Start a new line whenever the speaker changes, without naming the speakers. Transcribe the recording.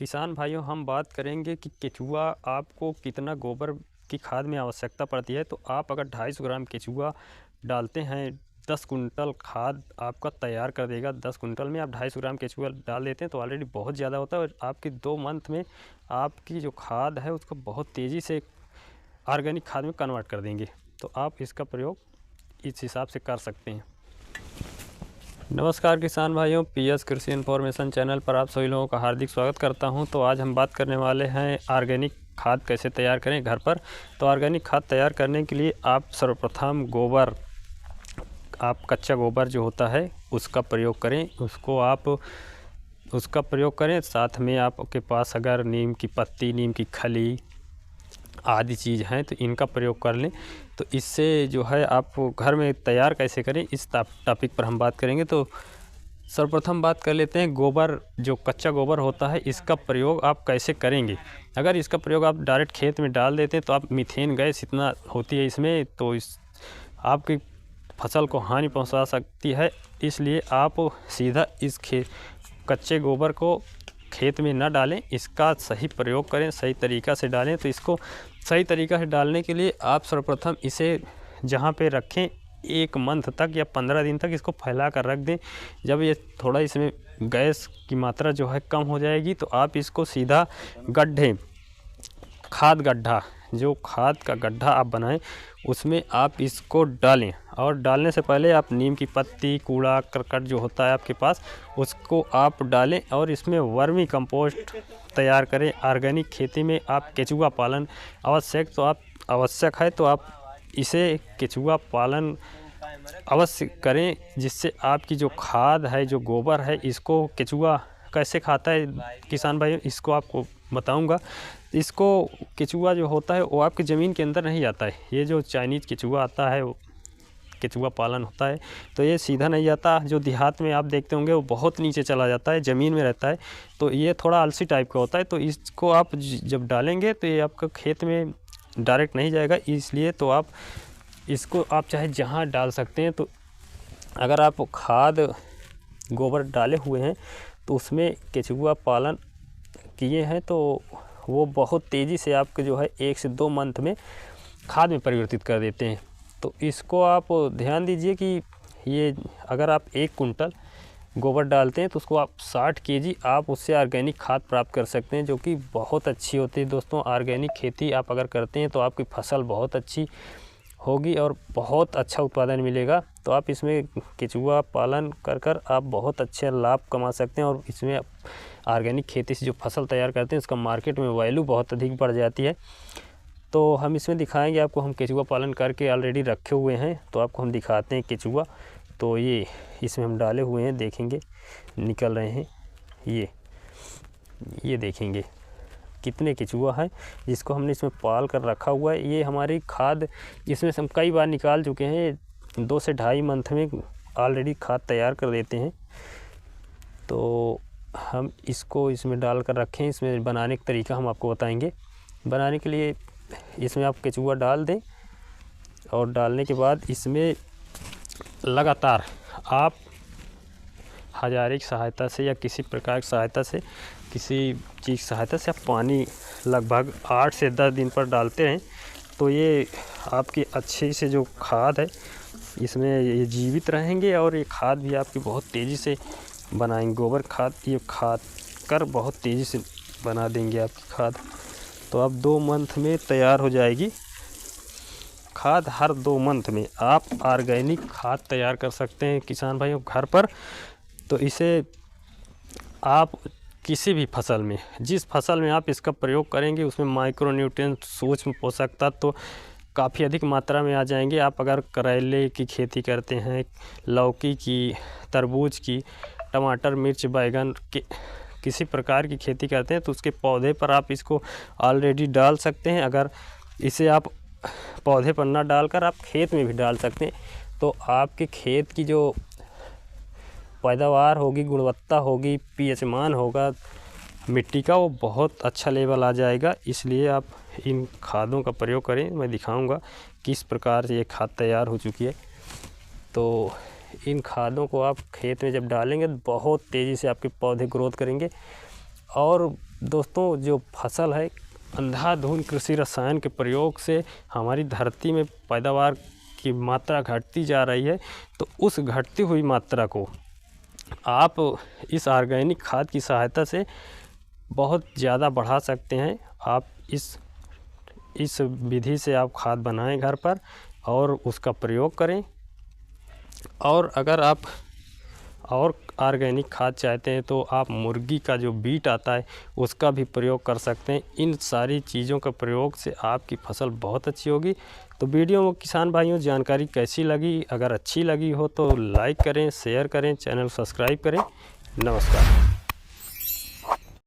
किसान भाइयों, हम बात करेंगे कि केचुआ आपको कितना गोबर की खाद में आवश्यकता पड़ती है। तो आप अगर 250 ग्राम केचुआ डालते हैं, 10 कुंटल खाद आपका तैयार कर देगा। 10 कुंटल में आप 250 ग्राम केचुआ डाल देते हैं तो ऑलरेडी बहुत ज़्यादा होता है और आपकी 2 मंथ में आपकी जो खाद है उसको बहुत तेज़ी से ऑर्गेनिक खाद में कन्वर्ट कर देंगे। तो आप इसका प्रयोग इस हिसाब से कर सकते हैं। नमस्कार किसान भाइयों, पीएस कृषि इन्फॉर्मेशन चैनल पर आप सभी लोगों का हार्दिक स्वागत करता हूं। तो आज हम बात करने वाले हैं ऑर्गेनिक खाद कैसे तैयार करें घर पर। तो ऑर्गेनिक खाद तैयार करने के लिए आप सर्वप्रथम कच्चा गोबर जो होता है उसका प्रयोग करें। उसका प्रयोग करें। साथ में आपके पास अगर नीम की पत्ती, नीम की खली आदि चीज़ हैं तो इनका प्रयोग कर लें। तो इससे जो है आप घर में तैयार कैसे करें इस टॉपिक पर हम बात करेंगे। तो सर्वप्रथम बात कर लेते हैं गोबर, जो कच्चा गोबर होता है इसका प्रयोग आप कैसे करेंगे। अगर इसका प्रयोग आप डायरेक्ट खेत में डाल देते हैं तो आप मीथेन गैस इतना होती है इसमें, तो आपकी फसल को हानि पहुंचा सकती है। इसलिए आप सीधा इस कच्चे गोबर को खेत में न डालें, इसका सही प्रयोग करें, सही तरीक़ा से डालें। तो इसको सही तरीक़ा से डालने के लिए आप सर्वप्रथम इसे जहाँ पे रखें 1 मंथ तक या 15 दिन तक इसको फैला कर रख दें। जब ये थोड़ा इसमें गैस की मात्रा जो है कम हो जाएगी तो आप इसको सीधा खाद गड्ढा, जो खाद का गड्ढा आप बनाएं उसमें आप इसको डालें। और डालने से पहले आप नीम की पत्ती, कूड़ा करकट जो होता है आपके पास उसको आप डालें और इसमें वर्मी कंपोस्ट तैयार करें। ऑर्गेनिक खेती में आप केचुआ पालन आवश्यक है, तो आप इसे केचुआ पालन अवश्य करें, जिससे आपकी जो खाद है, जो गोबर है, इसको केचुआ कैसे खाता है किसान भाई इसको आपको बताऊंगा। इसको केचुआ जो होता है वो आपकी ज़मीन के अंदर नहीं आता है। ये जो चाइनीज़ केचुआ आता है, वो केचुआ पालन होता है, तो ये सीधा नहीं आता। जो देहात में आप देखते होंगे वो बहुत नीचे चला जाता है, ज़मीन में रहता है। तो ये थोड़ा आलसी टाइप का होता है। तो इसको आप जब डालेंगे तो ये आपका खेत में डायरेक्ट नहीं जाएगा। इसलिए तो आप इसको आप चाहे जहाँ डाल सकते हैं। तो अगर आप खाद गोबर डाले हुए हैं तो उसमें केचुआ पालन किए हैं तो वो बहुत तेज़ी से आपके जो है 1 से 2 मंथ में खाद में परिवर्तित कर देते हैं। तो इसको आप ध्यान दीजिए कि ये अगर आप 1 कुंटल गोबर डालते हैं तो उसको आप 60 केजी आप उससे ऑर्गेनिक खाद प्राप्त कर सकते हैं, जो कि बहुत अच्छी होती है। दोस्तों, ऑर्गेनिक खेती आप अगर करते हैं तो आपकी फसल बहुत अच्छी होगी और बहुत अच्छा उत्पादन मिलेगा। तो आप इसमें केचुआ पालन कर आप बहुत अच्छा लाभ कमा सकते हैं। और इसमें ऑर्गेनिक खेती से जो फसल तैयार करते हैं उसका मार्केट में वैल्यू बहुत अधिक बढ़ जाती है। तो हम इसमें दिखाएंगे आपको, हम केचुआ पालन करके ऑलरेडी रखे हुए हैं, तो आपको हम दिखाते हैं केचुआ। तो ये इसमें हम डाले हुए हैं, देखेंगे निकल रहे हैं। ये देखेंगे कितने केचुआ हैं जिसको हमने इसमें पाल कर रखा हुआ है। ये हमारी खाद, इसमें से हम कई बार निकाल चुके हैं। 2 से ढाई मंथ में ऑलरेडी खाद तैयार कर देते हैं। तो हम इसको इसमें डाल कर रखें। इसमें बनाने का तरीका हम आपको बताएंगे। बनाने के लिए इसमें आप केचुआ डाल दें और डालने के बाद इसमें लगातार आप हजारे की सहायता से या किसी प्रकार की सहायता से, किसी चीज़ की सहायता से आप पानी लगभग 8 से 10 दिन पर डालते रहें। तो ये आपकी अच्छी से जो खाद है इसमें ये जीवित रहेंगे और ये खाद भी आपकी बहुत तेज़ी से बनाएंगे। गोबर खाद ये खाद कर बहुत तेज़ी से बना देंगे आपकी खाद। तो अब 2 मंथ में तैयार हो जाएगी खाद। हर 2 मंथ में आप ऑर्गेनिक खाद तैयार कर सकते हैं किसान भाइयों घर पर। तो इसे आप किसी भी फसल में, जिस फसल में आप इसका प्रयोग करेंगे उसमें माइक्रो न्यूट्रिएंट, सूक्ष्म पोषक तत्व तो काफ़ी अधिक मात्रा में आ जाएंगे। आप अगर करेले की खेती करते हैं, लौकी की, तरबूज की, टमाटर, मिर्च, बैगन के किसी प्रकार की खेती करते हैं तो उसके पौधे पर आप इसको ऑलरेडी डाल सकते हैं। अगर इसे आप पौधे पर ना डालकर आप खेत में भी डाल सकते हैं तो आपके खेत की जो पैदावार होगी, गुणवत्ता होगी, पीएच मान होगा मिट्टी का, वो बहुत अच्छा लेवल आ जाएगा। इसलिए आप इन खादों का प्रयोग करें। मैं दिखाऊंगा किस प्रकार से ये खाद तैयार हो चुकी है। तो इन खादों को आप खेत में जब डालेंगे तो बहुत तेज़ी से आपके पौधे ग्रोथ करेंगे और दोस्तों जो फसल है, अंधाधुंध कृषि रसायन के प्रयोग से हमारी धरती में पैदावार की मात्रा घटती जा रही है। तो उस घटती हुई मात्रा को आप इस ऑर्गेनिक खाद की सहायता से बहुत ज़्यादा बढ़ा सकते हैं। आप इस विधि से आप खाद बनाएं घर पर और उसका प्रयोग करें। और अगर आप और ऑर्गेनिक खाद चाहते हैं तो आप मुर्गी का जो बीट आता है उसका भी प्रयोग कर सकते हैं। इन सारी चीज़ों का प्रयोग से आपकी फसल बहुत अच्छी होगी। तो वीडियो में किसान भाइयों जानकारी कैसी लगी? अगर अच्छी लगी हो तो लाइक करें, शेयर करें, चैनल सब्सक्राइब करें। नमस्कार।